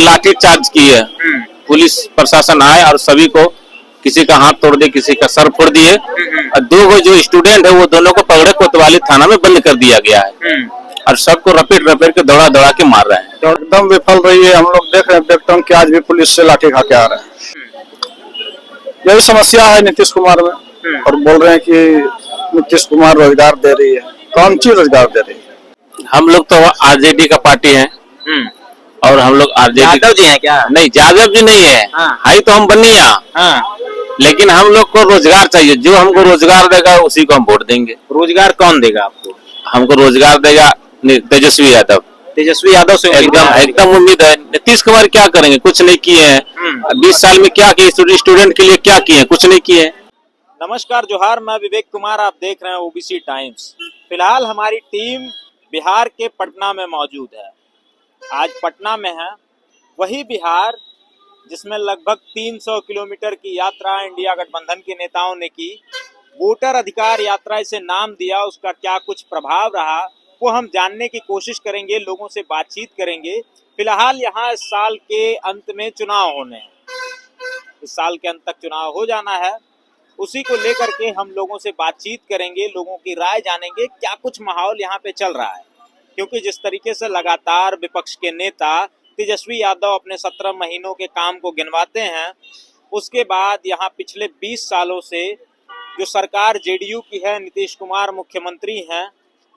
लाठी चार्ज की है। पुलिस प्रशासन आए और सभी को, किसी का हाथ तोड़ दिए, किसी का सर फोड़ दिए, और दो जो स्टूडेंट है वो दोनों को पकड़े कोतवाली थाना में बंद कर दिया गया है और सबको रपेट रपेट के दौड़ा दौड़ा के मार रहे हैं। तो एकदम विफल रही है। हम लोग देख रहे हैं, देखता हूँ कि आज भी पुलिस से लाठी खा के आ रहे हैं। यही समस्या है नीतीश कुमार में। और बोल रहे हैं कि नीतीश कुमार रोजगार दे रही है। कौन सी रोजगार दे रही है? हम लोग तो आरजेडी का पार्टी है और हम लोग आरजेडी यादव जी हैं क्या? नहीं, यादव जी नहीं है। हाई तो हम बनिया, लेकिन हम लोग को रोजगार चाहिए। जो हमको रोजगार देगा उसी को हम वोट देंगे। रोजगार कौन देगा आपको? हमको रोजगार देगा तेजस्वी यादव। तेजस्वी यादव से एकदम उम्मीद है। नीतीश कुमार क्या करेंगे? कुछ नहीं किए हैं। 20 साल में क्या किए? स्टूडेंट के लिए क्या किए? कुछ नहीं किए। नमस्कार, जोहार, मैं विवेक कुमार, आप देख रहे हैं ओबीसी टाइम्स। फिलहाल हमारी टीम बिहार के पटना में मौजूद है। आज पटना में है वही बिहार जिसमें लगभग 300 किलोमीटर की यात्रा इंडिया गठबंधन के नेताओं ने की। वोटर अधिकार यात्रा इसे नाम दिया, उसका क्या कुछ प्रभाव रहा वो हम जानने की कोशिश करेंगे, लोगों से बातचीत करेंगे। फिलहाल यहाँ इस साल के अंत में चुनाव होने हैं, इस साल के अंत तक चुनाव हो जाना है। उसी को लेकर के हम लोगों से बातचीत करेंगे, लोगों की राय जानेंगे, क्या कुछ माहौल यहाँ पे चल रहा है। क्योंकि जिस तरीके से लगातार विपक्ष के नेता तेजस्वी यादव अपने 17 महीनों के काम को गिनवाते हैं, उसके बाद यहाँ पिछले 20 सालों से जो सरकार जेडीयू की है, नीतीश कुमार मुख्यमंत्री हैं,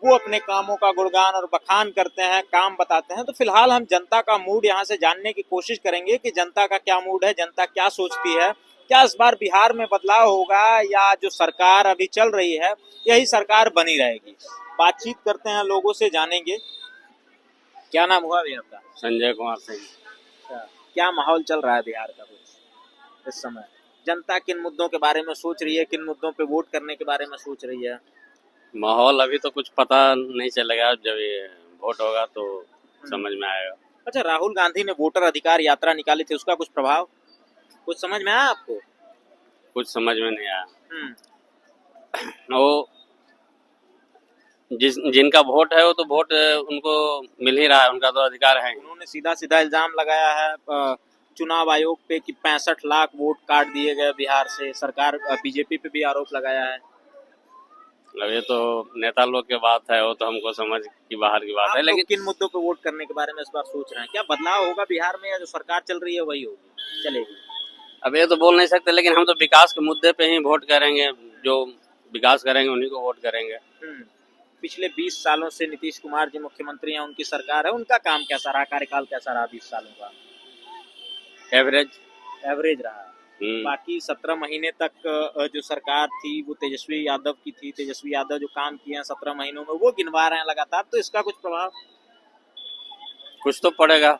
वो अपने कामों का गुणगान और बखान करते हैं, काम बताते हैं। तो फिलहाल हम जनता का मूड यहाँ से जानने की कोशिश करेंगे कि जनता का क्या मूड है, जनता क्या सोचती है, क्या इस बार बिहार में बदलाव होगा या जो सरकार अभी चल रही है यही सरकार बनी रहेगी। बातचीत करते हैं, लोगों से जानेंगे। क्या नाम हुआ भैया आपका? संजय कुमार सिंह। क्या माहौल चल रहा है बिहार का कुछ इस समय? जनता किन मुद्दों के बारे में सोच रही है, किन मुद्दों पे वोट करने के बारे में सोच रही है? माहौल अभी तो कुछ पता नहीं चलेगा, जब ये वोट होगा तो समझ में आएगा। अच्छा, राहुल गांधी ने वोटर अधिकार यात्रा निकाली थी, उसका कुछ प्रभाव कुछ समझ में आया आपको? कुछ समझ में नहीं आया। वो जिनका वोट है वो तो वोट उनको मिल ही रहा है, उनका तो अधिकार है। उन्होंने सीधा सीधा इल्जाम लगाया है चुनाव आयोग पे कि 65 लाख वोट काट दिए गए बिहार से। सरकार बीजेपी पे भी आरोप लगाया है। अब ये तो नेता लोग की बात है, वो तो हमको समझ की बाहर की बात है। लेकिन किन मुद्दों पे वोट करने के बारे में इस बार सोच रहे हैं? क्या बदलाव होगा बिहार में या जो सरकार चल रही है वही होगी, चलेगी? अब ये तो बोल नहीं सकते, लेकिन हम तो विकास के मुद्दे पे ही वोट करेंगे। जो विकास करेंगे उन्हीं को वोट करेंगे। पिछले 20 सालों से नीतीश कुमार जी मुख्यमंत्री हैं, उनकी सरकार है, उनका काम कैसा रहा, कार्यकाल कैसा रहा 20 सालों का? एवरेज रहा। बाकी 17 महीने तक जो सरकार थी वो तेजस्वी यादव की थी। तेजस्वी यादव जो काम किए हैं 17 महीनों में वो गिनवा रहे हैं लगातार, तो इसका कुछ प्रभाव? कुछ तो पड़ेगा।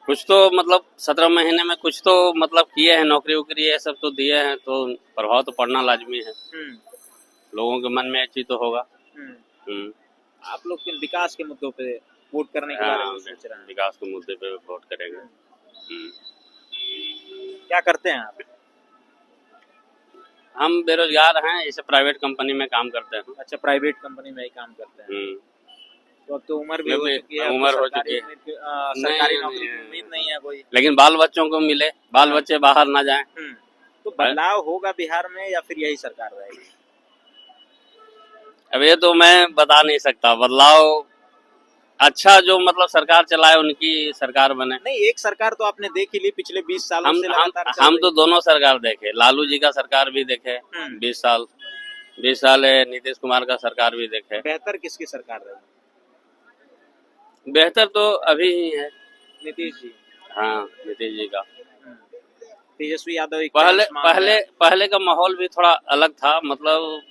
कुछ तो मतलब 17 महीने में कुछ तो मतलब किए हैं, नौकरी वोकरी ये सब तो दिए हैं, तो प्रभाव तो पड़ना लाजमी है। लोगों के मन में ये चीज तो होगा। आप लोग किन विकास के मुद्दों पे वोट करने के बारे में सोच रहे हैं? विकास के मुद्दे पे वोट करेंगे। क्या करते हैं आप? हम बेरोजगार हैं, इसे प्राइवेट कंपनी में काम करते हैं। अच्छा, प्राइवेट कंपनी में ही काम करते हैं। तो अब तो उम्र भी हो चुकी है, उम्र हो चुकी है, सरकारी नौकरी की उम्मीद नहीं है कोई। लेकिन बाल बच्चों को मिले, बाल बच्चे बाहर ना जाएं। तो बदलाव होगा बिहार में या फिर यही सरकार रहेगी? अब ये तो मैं बता नहीं सकता। बदलाव अच्छा जो मतलब सरकार चलाए उनकी सरकार बने। नहीं, एक सरकार तो आपने देख ही ली पिछले 20 सालों से लगातार। हम तो दोनों सरकार देखे, लालू जी का सरकार भी देखे 20 साल नीतीश कुमार का सरकार भी देखे। बेहतर किसकी सरकार रही? बेहतर तो अभी ही है नीतीश जी। हाँ, नीतीश जी का। तेजस्वी यादव पहले का माहौल भी थोड़ा अलग था। मतलब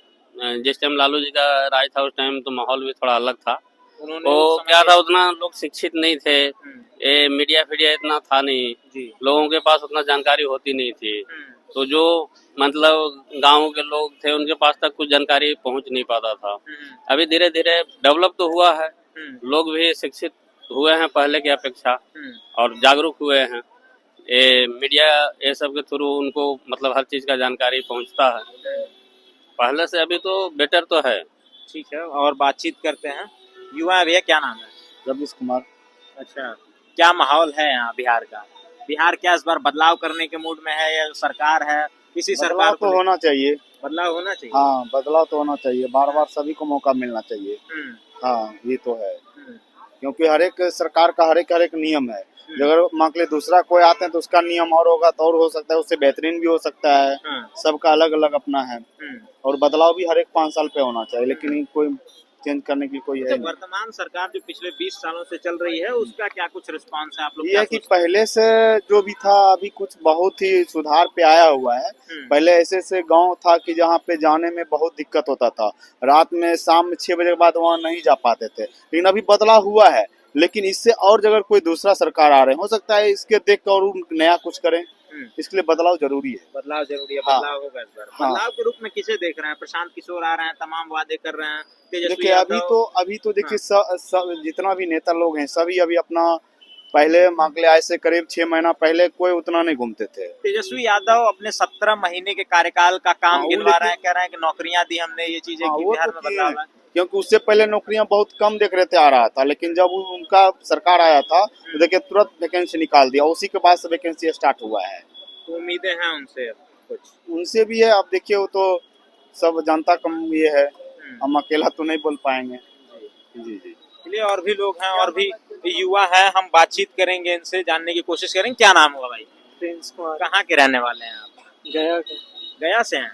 जिस टाइम लालू जी का राज था उस टाइम तो माहौल भी थोड़ा अलग था। तो क्या था, उतना लोग शिक्षित नहीं थे, ये मीडिया फीडिया इतना था नहीं, लोगों के पास उतना जानकारी होती नहीं थी। तो जो मतलब गांव के लोग थे उनके पास तक कुछ जानकारी पहुंच नहीं पाता था। अभी धीरे धीरे डेवलप तो हुआ है, लोग भी शिक्षित हुए हैं पहले की अपेक्षा और जागरूक हुए हैं। ये मीडिया ये सब के थ्रू उनको मतलब हर चीज का जानकारी पहुंचता है। पहले से अभी तो बेटर तो है। ठीक है, और बातचीत करते हैं। युवा भैया, क्या नाम है? रवीश कुमार। अच्छा, क्या माहौल है यहाँ बिहार का? बिहार क्या इस बार बदलाव करने के मूड में है या जो सरकार है किसी सरकार बदलाव को तो होना चाहिए। बदलाव होना चाहिए? हाँ, बदलाव तो होना चाहिए, बार बार सभी को मौका मिलना चाहिए। हम्म, हाँ, ये तो है, हम्म, क्योंकि हर एक सरकार का हर एक नियम है। हम्म। अगर मान के लिए दूसरा कोई आते हैं तो उसका नियम और होगा तो और हो सकता है, उससे बेहतरीन भी हो सकता है। हाँ, सबका अलग अलग अपना है, हम्म। और बदलाव भी हर एक 5 साल पे होना चाहिए, लेकिन ये कोई चेंज करने की कोई है तो नहीं। वर्तमान सरकार जो पिछले 20 सालों से चल रही है उसका क्या कुछ रिस्पांस है? आप लोग ये क्या है कि सोचते हैं? पहले से जो भी था अभी कुछ बहुत ही सुधार पे आया हुआ है। पहले ऐसे गांव था कि जहाँ पे जाने में बहुत दिक्कत होता था, रात में शाम में 6 बजे के बाद वहाँ नहीं जा पाते थे, लेकिन अभी बदलाव हुआ है। लेकिन इससे और अगर कोई दूसरा सरकार आ रहे हो सकता है इसके देख कर और नया कुछ करें, इसके लिए बदलाव जरूरी है। बदलाव जरूरी है, हाँ। बदलाव होगा इस बार। हाँ। बदलाव के रूप में किसे देख रहे हैं? प्रशांत किशोर आ रहे हैं, तमाम वादे कर रहे हैं, तेजस्वी देखिए यादव। अभी तो देखिए जितना भी नेता लोग हैं सभी अभी अपना पहले मान के लिए आज से करीब 6 महीना पहले कोई उतना नहीं घूमते थे। तेजस्वी यादव अपने 17 महीने के कार्यकाल का काम हाँ, वो गिनवा रहे हैं, लेकिन- कह रहे हैं कि नौकरियां दी हमने, ये चीजें हाँ, की, वो बिहार तो में किए बदलाव हैं, है। क्योंकि उससे पहले नौकरियां बहुत कम देख रहे थे आ रहा था, लेकिन जब उनका सरकार आया था तो देखिए तुरंत वैकेंसी निकाल दिया, उसी के बाद से वैकेंसी स्टार्ट हुआ है। तो उम्मीदें हैं उनसे अब कुछ? उनसे भी है, अब देखिए वो तो सब जनता का ये है, हम अकेला तो नहीं बोल पाएंगे। जी जी। इसलिए और भी लोग हैं, और भी युवा हैं, हम बातचीत करेंगे इनसे, जानने की कोशिश करेंगे। क्या नाम हुआ भाई? प्रिंस कुमार। कहाँ के रहने वाले हैं आप? गया के। गया से हैं।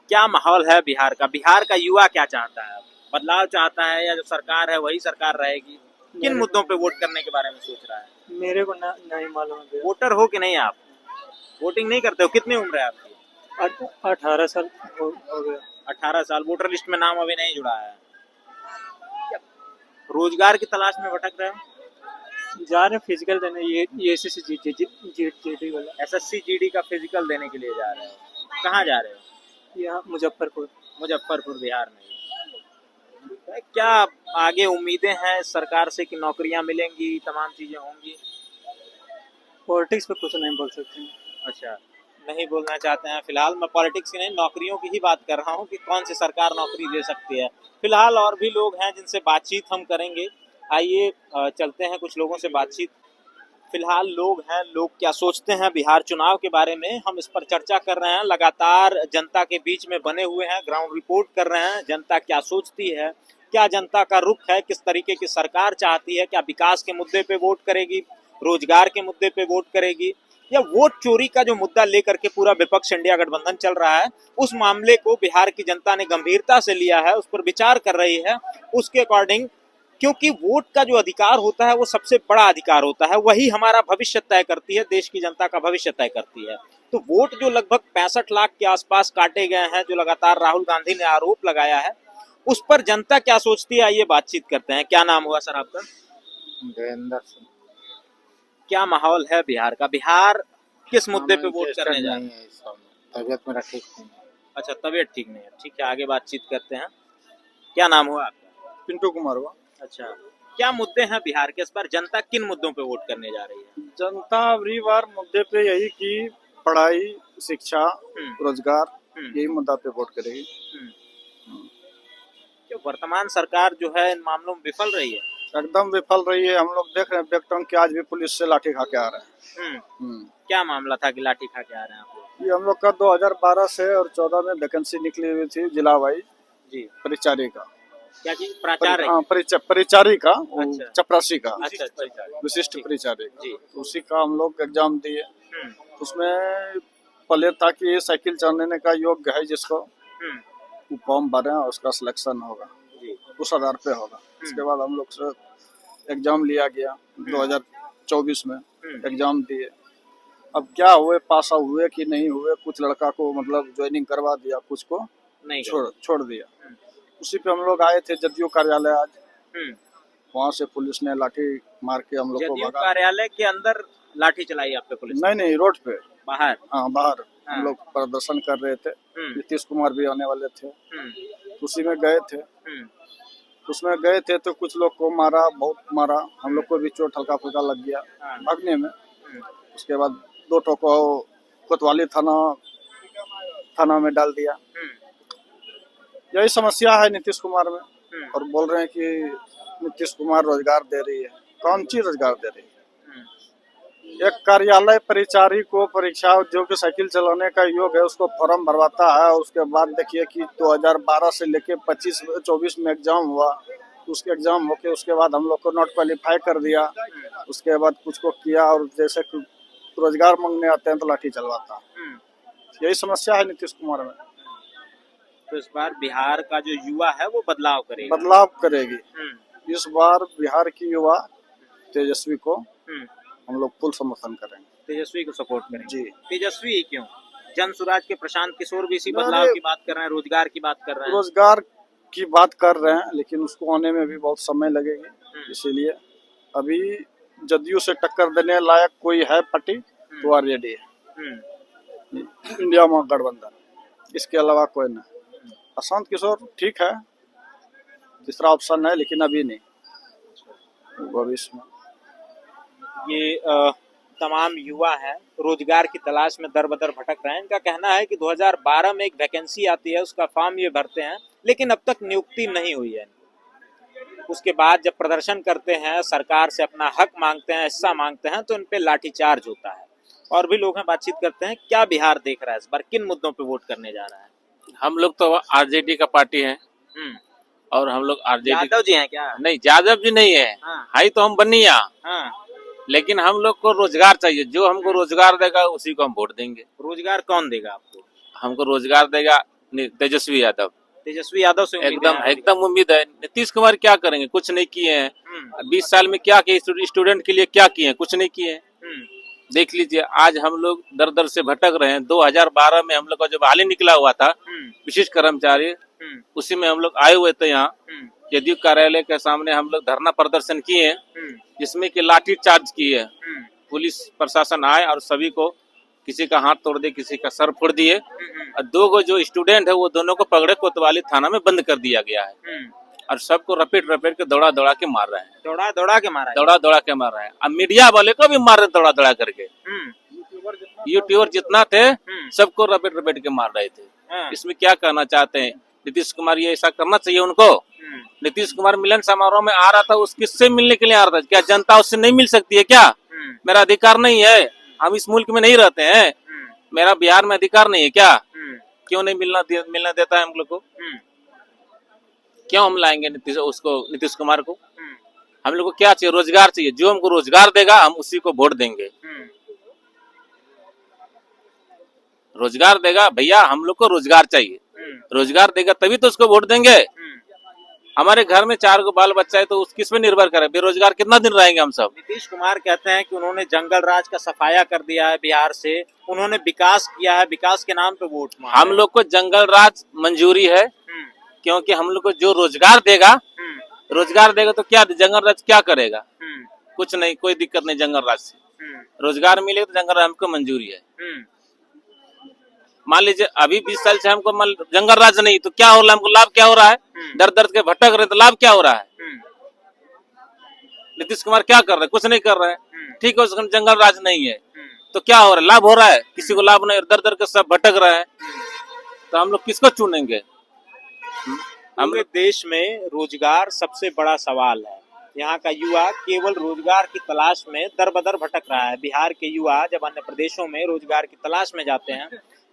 क्या माहौल है बिहार का? बिहार का युवा क्या चाहता है? बदलाव चाहता है या जो सरकार है वही सरकार रहेगी? किन मुद्दों पे वोट करने के बारे में सोच रहा है? मेरे को नहीं मालूम है। वोटर हो कि नहीं आप? वोटिंग नहीं करते हो? कितनी उम्र है आपकी? 18 साल हो गया। 18 साल। वोटर लिस्ट में नाम अभी नहीं जुड़ा है। रोजगार की तलाश में भटक रहे हो? जा रहे फिजिकल देने, ये एसएससी जीडी वाला। एसएससी जीडी का फिजिकल देने के लिए जा रहे हो? कहाँ जा रहे हो? यहाँ मुजफ्फरपुर। मुजफ्फरपुर, बिहार में। क्या आगे उम्मीदें हैं इस सरकार से कि नौकरियां मिलेंगी, तमाम चीजें होंगी? पॉलिटिक्स पे कुछ नहीं बोल सकते हैं। अच्छा, नहीं बोलना चाहते हैं। फिलहाल मैं पॉलिटिक्स की नहीं, नौकरियों की ही बात कर रहा हूँ कि कौन सी सरकार नौकरी दे सकती है। फिलहाल और भी लोग हैं जिनसे बातचीत हम करेंगे। आइए चलते हैं, कुछ लोगों से बातचीत। फिलहाल लोग हैं, लोग क्या सोचते हैं बिहार चुनाव के बारे में, हम इस पर चर्चा कर रहे हैं। लगातार जनता के बीच में बने हुए हैं, ग्राउंड रिपोर्ट कर रहे हैं। जनता क्या सोचती है, क्या जनता का रुख है, किस तरीके की सरकार चाहती है, क्या विकास के मुद्दे पे वोट करेगी, रोजगार के मुद्दे पे वोट करेगी, या वोट चोरी का जो मुद्दा लेकर के पूरा विपक्ष इंडिया गठबंधन चल रहा है, उस मामले को बिहार की जनता ने गंभीरता से लिया है, उस पर विचार कर रही है। उसके अकॉर्डिंग, क्योंकि वोट का जो अधिकार होता है वो सबसे बड़ा अधिकार होता है, वही हमारा भविष्य तय करती है, देश की जनता का भविष्य तय करती है। तो वोट जो लगभग 65 लाख के आसपास काटे गए हैं, जो लगातार राहुल गांधी ने आरोप लगाया है, उस पर जनता क्या सोचती है, आइए बातचीत करते हैं। क्या नाम हुआ सर आपका? देवेंद्र सिंह। क्या माहौल है बिहार का? बिहार किस मुद्दे पे वोट करने जा रहे हैं? तबियत मेरा ठीक नहीं है। अच्छा, तबीयत ठीक नहीं है, ठीक है, आगे बातचीत करते हैं। क्या नाम हुआ आपका? पिंटू कुमार हुआ। अच्छा, क्या मुद्दे हैं बिहार के? इस बार जनता किन मुद्दों पे वोट करने जा रही है? जनता अबरी बार मुद्दे पे यही कि पढ़ाई, शिक्षा, रोजगार, यही मुद्दा पे वोट करेगी। जो वर्तमान सरकार जो है इन मामलों में विफल रही है। एकदम विफल रही है। हम लोग देख रहे हैं बेगटंग के आज भी पुलिस से लाठी खा के आ रहे हैं। क्या मामला था कि लाठी खा के आ रहे हैं आप लोग? ये हम लोग का 2012 से और 14 में वैकेंसी निकली हुई थी जिला वाइज जी। परिचारी का। क्या चीज? प्राचार्य? हाँ, परिचारी का। अच्छा। चपरासी का। अच्छा, विशिष्ट परिचारी जी। उसी का हम लोग एग्जाम दिए। उसमें पहले था कि ये साइकिल चलाने का योग्य है जिसको वो फॉर्म भरे और उसका सिलेक्शन होगा, उस आधार पे होगा। उसके बाद हम लोग से एग्जाम लिया गया 2024 में, एग्जाम दिए। अब क्या हुए, पास हुए कि नहीं हुए, कुछ लड़का को मतलब ज्वाइनिंग करवा दिया, कुछ को नहीं छोड़ दिया। उसी पे हम लोग आए थे जदयू कार्यालय आज। वहाँ से पुलिस ने लाठी मार के हम लोग को जदयू भगा। कार्यालय के अंदर लाठी चलाई आप पे पुलिस? नहीं, रोड पे, बाहर। हाँ बाहर। हम लोग प्रदर्शन कर रहे थे, नीतीश कुमार भी आने वाले थे, उसी में गए थे। उसमें गए थे तो कुछ लोग को मारा, बहुत मारा। हम लोग को भी चोट हल्का फुल्का लग गया भागने में। उसके बाद 2 ठो को कोतवाली थाना में डाल दिया। यही समस्या है नीतीश कुमार में। और बोल रहे हैं कि नीतीश कुमार रोजगार दे रही है। कौन सी रोजगार दे रही है? एक कार्यालय परिचारी को परीक्षा जो कि साइकिल चलाने का योग है उसको फॉर्म भरवाता है। उसके बाद देखिए कि 2012 से लेके 25-24 में एग्जाम हुआ। उसके एग्जाम होके उसके बाद हम लोग को नॉट क्वालिफाई कर दिया। उसके बाद कुछ को किया और जैसे कि रोजगार मांगने आते हैं तो लाठी चलवाता है। यही समस्या है नीतीश कुमार में। तो इस बार बिहार का जो युवा है वो बदलाव करेगा। बदलाव करेगी इस बार बिहार की युवा तेजस्वी को हम लोग फुल समर्थन करेंगे। तेजस्वी को सपोर्ट करेंगे जी। तेजस्वी ही क्यों? जन स्वराज के प्रशांत किशोर भी इसी बदलाव की बात कर रहे हैं, रोजगार की बात कर रहे हैं। रोजगार की बात कर रहे हैं लेकिन उसको होने में भी बहुत समय लगेगी। इसीलिए अभी जदयू से टक्कर देने लायक कोई है पार्टी तो आरजेडी है, इंडिया महागठबंधन, इसके अलावा कोई नहीं। प्रशांत किशोर ठीक है, तीसरा ऑप्शन है लेकिन अभी नहीं, भविष्य में। ये तमाम युवा हैं रोजगार की तलाश में दर बदर भटक रहे हैं। इनका कहना है कि 2012 में एक वैकेंसी आती है, उसका फॉर्म ये भरते हैं लेकिन अब तक नियुक्ति नहीं हुई है। उसके बाद जब प्रदर्शन करते हैं, सरकार से अपना हक मांगते हैं, हिस्सा मांगते हैं, तो इन पे लाठीचार्ज होता है। और भी लोग हैं, बातचीत करते हैं। क्या बिहार देख रहा है इस बार, किन मुद्दों पे वोट करने जा रहा है? हम लोग तो आरजेडी का पार्टी है और हम लोग आरजेडी। यादव जी हैं क्या? नहीं, यादव जी नहीं है। हाई तो हम बनिया। लेकिन हम लोग को रोजगार चाहिए। जो हमको रोजगार देगा उसी को हम वोट देंगे। रोजगार कौन देगा आपको? हमको रोजगार देगा तेजस्वी यादव। तेजस्वी यादव से एकदम उम्मीद है। नीतीश कुमार क्या करेंगे? कुछ नहीं किए हैं। 20 साल में क्या किए? स्टूडेंट के लिए क्या किए हैं? कुछ नहीं किए। देख लीजिए, आज हम लोग दर दर से भटक रहे हैं। 2012 में हम लोग का जब हाल ही निकला हुआ था विशिष्ट कर्मचारी, उसी में हम लोग आए हुए थे। यहाँ जदयू कार्यालय के सामने हम लोग धरना प्रदर्शन किए, जिसमें कि लाठी चार्ज किए। पुलिस प्रशासन आए और सभी को, किसी का हाथ तोड़ दिए, किसी का सर फोड़ दिए। और 2 जो स्टूडेंट है वो दोनों को पकड़े कोतवाली थाना में बंद कर दिया गया है। और सबको रपेट के दौड़ा के मार रहे हैं। दौड़ा के मार रहे हैं। अब मीडिया वाले को भी मार रहे, दौड़ा करके। यूट्यूबर जितना थे सबको रपेट के मार रहे थे। इसमें क्या कहना चाहते हैं? नीतीश कुमार ये ऐसा करना चाहिए उनको? नीतीश कुमार मिलन समारोह में आ रहा था, उस किससे मिलने के लिए आ रहा था? क्या जनता उससे नहीं मिल सकती है क्या? मेरा अधिकार नहीं है? हम इस मुल्क में नहीं रहते हैं? मेरा बिहार में अधिकार नहीं है क्या? क्यों नहीं मिलना देता है हम लोग को? क्यों हम लाएंगे नीतीश कुमार को? हम लोग को क्या चाहिए? रोजगार चाहिए। जो हमको रोजगार देगा हम उसी को वोट देंगे। रोजगार देगा भैया, हम लोग को रोजगार चाहिए। रोजगार देगा तभी तो उसको वोट देंगे। हमारे घर में 4 बाल बच्चा है तो उस किस पे निर्भर करे? बेरोजगार कितना दिन रहेंगे हम सब? नीतीश कुमार कहते हैं कि उन्होंने जंगल राज का सफाया कर दिया है बिहार से, उन्होंने विकास किया है, विकास के नाम पे वोट मांगा। हम लोग को जंगल राज मंजूरी है, क्योंकि हम लोग को जो रोजगार देगा तो क्या जंगल राज क्या करेगा? कुछ नहीं, कोई दिक्कत नहीं जंगल राज से। रोजगार मिलेगा तो जंगल राज हमको मंजूरी है। मान लीजिए अभी 20 साल से हमको जंगल राज नहीं तो क्या हो रहा है? हमको लाभ क्या हो रहा है? दर के भटक रहे तो लाभ क्या हो रहा है? नीतीश कुमार क्या कर रहे हैं? कुछ नहीं कर रहे हैं। ठीक है, उसका जंगल राज नहीं है तो क्या हो रहा है? लाभ हो रहा है? किसी को लाभ नहीं, दर के सब भटक रहे हैं। तो हम लोग किसको चुनेंगे? पूरे देश में रोजगार सबसे बड़ा सवाल है। यहाँ का युवा केवल रोजगार की तलाश में दर बदर भटक रहा है। बिहार के युवा जब अन्य प्रदेशों में रोजगार की तलाश में जाते हैं,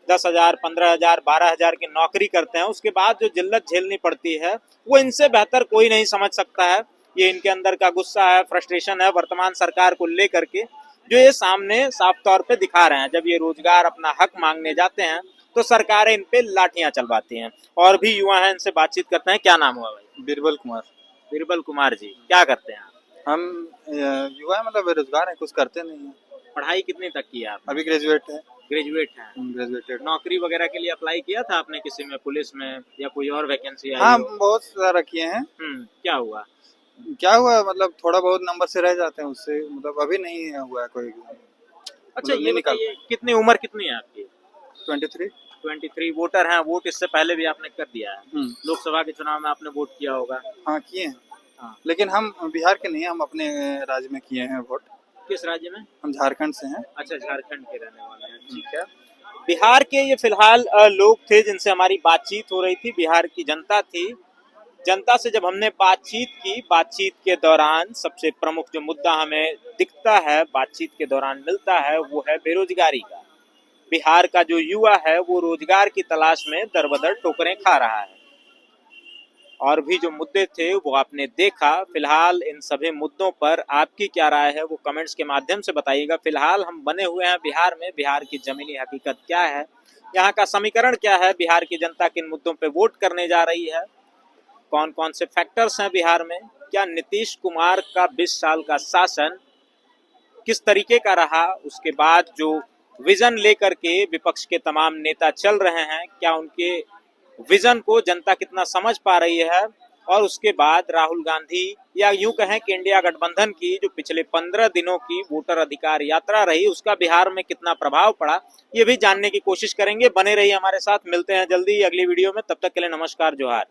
10,000, 15,000, 12,000 की नौकरी करते हैं, उसके बाद जो जिल्लत झेलनी पड़ती है वो इनसे बेहतर कोई नहीं समझ सकता है। ये इनके अंदर का गुस्सा है, फ्रस्ट्रेशन है वर्तमान सरकार को लेकर के, जो ये सामने साफ तौर पे दिखा रहे हैं। जब ये रोजगार अपना हक मांगने जाते हैं तो सरकारें इन पे लाठियां चलवाती हैं। और भी युवा हैं, इनसे बातचीत करते हैं। क्या नाम हुआ भाई? बीरबल कुमार। बीरबल कुमार जी, क्या करते हैं आप? हम युवा है, मतलब बेरोजगार है, कुछ करते नहीं है। पढ़ाई कितनी तक की आप? अभी ग्रेजुएट है। ग्रेजुएट है। ग्रेजुएटेड। नौकरी वगैरह के लिए अप्लाई किया था आपने किसी में, पुलिस में या कोई और वैकेंसी आई? हाँ, बहुत सारा किए हैं। क्या हुआ? मतलब थोड़ा बहुत नंबर से रह जाते हैं उससे, मतलब अभी नहीं हुआ है कोई एग्जाम। अच्छा, ये बताइए कितनी उम्र कितनी है आपकी? 23 वोटर हैं। वोट इससे पहले भी आपने कर दिया है? लोकसभा के चुनाव में आपने वोट किया होगा? हाँ, किए हैं। हाँ। लेकिन हम बिहार के नहीं, हम अपने राज्य में किए हैं वोट। किस राज्य में? हम झारखंड से हैं। अच्छा, झारखंड के रहने वाले हैं, ठीक है। बिहार के ये फिलहाल लोग थे जिनसे हमारी बातचीत हो रही थी, बिहार की जनता थी। जनता से जब हमने बातचीत की, बातचीत के दौरान सबसे प्रमुख जो मुद्दा हमें दिखता है, बातचीत के दौरान मिलता है, वो है बेरोजगारी का। बिहार का जो युवा है वो रोजगार की तलाश में दर-बदर ठोकरें खा रहा है। और भी जो मुद्दे थे वो आपने देखा। फिलहाल इन सभी मुद्दों पर आपकी क्या राय है वो कमेंट्स के माध्यम से बताइएगा। फिलहाल हम बने हुए हैं बिहार में। बिहार की जमीनी हकीकत क्या है, यहाँ का समीकरण क्या है, बिहार की जनता किन मुद्दों पे वोट करने जा रही है, कौन कौन से फैक्टर्स हैं बिहार में, क्या नीतीश कुमार का 20 साल का शासन किस तरीके का रहा, उसके बाद जो विजन लेकर के विपक्ष के तमाम नेता चल रहे हैं, क्या उनके विजन को जनता कितना समझ पा रही है, और उसके बाद राहुल गांधी या यूं कहें कि इंडिया गठबंधन की जो पिछले 15 दिनों की वोटर अधिकार यात्रा रही उसका बिहार में कितना प्रभाव पड़ा, ये भी जानने की कोशिश करेंगे। बने रहिए हमारे साथ, मिलते हैं जल्दी अगली वीडियो में। तब तक के लिए नमस्कार, जोहार।